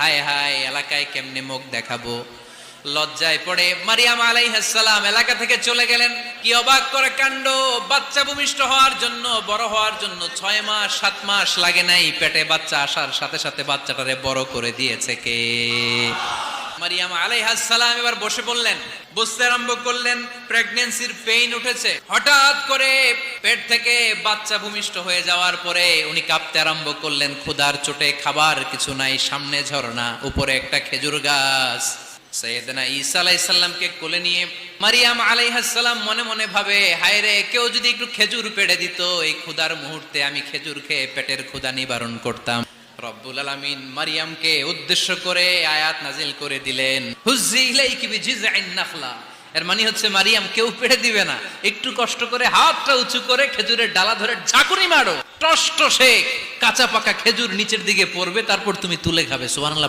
হায় হায় এলাকায় কেমনে মুখ দেখাবো। লজ্জায় পড়ে মারিয়াম আলাইহিস সালাম এলাকা থেকে চলে গেলেন। কি অবাক করে কাণ্ড, বাচ্চা ভূমিষ্ঠ হওয়ার জন্য, বড় হওয়ার জন্য 6 মাস 7 মাস লাগে নাই, পেটে বাচ্চা আসার সাথে সাথে বাচ্চাটারে বড় করে দিয়েছে কে? মারিয়াম আলাইহিস সালাম এবার বসে পড়লেন, বুঝতে আরম্ভ করলেন প্রেগন্যান্সির পেইন উঠেছে। হঠাৎ করে পেট থেকে বাচ্চা ভূমিষ্ঠ হয়ে যাওয়ার পরে উনি কাঁপতে আরম্ভ করলেন। ক্ষুধার চোটে খাবার কিছু নাই, সামনে ঝর্ণা, উপরে একটা খেজুর গাছ। সাইয়েদনা ঈসা আলাইহিস সালামকে কোলে নিয়ে মারিয়াম আলাইহিস সালাম মনে মনে ভাবে, হায় রে, কেউ যদি একটু খেজুর পেড়ে দিত, এই ক্ষুধার মুহূর্তে আমি খেজুর খেয়ে পেটের ক্ষুধা নিবারণ করতাম। রব্বুল আলামিন মারিয়ামকে উদ্দেশ্য করে আয়াত নাজিল করে দিলেন, হুজ্জি ইলাইকি বিজিযআইন নাখলা। এর মানে হচ্ছে মারিয়াম, কেউ পেড়ে দিবে না, একটু কষ্ট করে হাতটা উঁচু করে খেজুরের ডালা ধরে ঝাঁকুনি মারো, টস টসে কাঁচা পাকা খেজুর নিচের দিকে পড়বে, তারপর তুমি তুলে খাবে। সুবহানাল্লাহ।